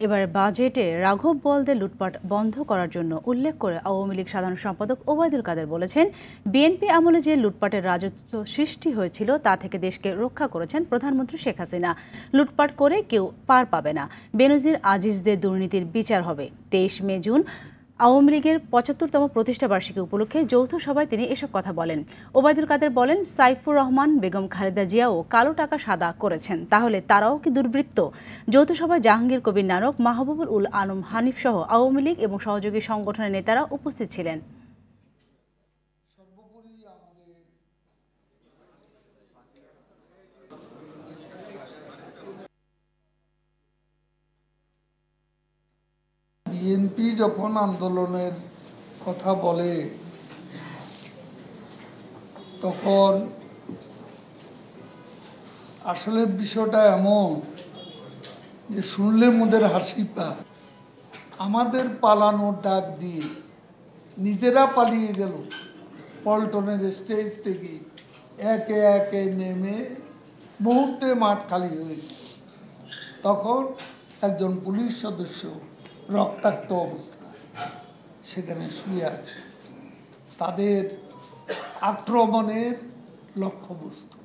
এবার বাজেটে রাঘব বোয়ালদের লুটপাট বন্ধ করার জন্য উল্লেখ করে আওয়ামী লীগ সাধারণ সম্পাদক ওবায়দুল কাদের বলেছেন, বিএনপি আমলে যে লুটপাটের রাজত্ব সৃষ্টি হয়েছিল তা থেকে দেশকে রক্ষা করেছেন প্রধানমন্ত্রী শেখ হাসিনা। লুটপাট করে কেউ পার পাবে না, বেনজির আজিজদের দুর্নীতির বিচার হবে। 23 মে জুন আওয়ামী লীগের ৭৫তম প্রতিষ্ঠাবার্ষিকী উপলক্ষে যৌথ সভায় তিনি এসব কথা বলেন। ওবায়দুল কাদের বলেন, সাইফুর রহমান, বেগম খালেদা জিয়াও কালো টাকা সাদা করেছেন, তাহলে তারাও কি দুর্বৃত্ত? যৌথ সভায় জাহাঙ্গীর কবির নানক, মাহবুবুল উল আলম হানিফ সহ আওয়ামী লীগ এবং সহযোগী সংগঠনের নেতারা উপস্থিত ছিলেন। বিএনপি যখন আন্দোলনের কথা বলে তখন আসলে বিষয়টা এমন যে শুনলে মুদের হাসি পায়। আমাদের পালানোর ডাক দিয়ে নিজেরা পালিয়ে গেল পল্টনের স্টেজ থেকে, একে একে নেমে মুহূর্তে মাঠ খালি হয়ে গেল। তখন একজন পুলিশ সদস্য রক্তাক্ত অবস্থায় সেখানে শুয়ে আছে, তাদের আক্রমণের লক্ষ্যবস্তু।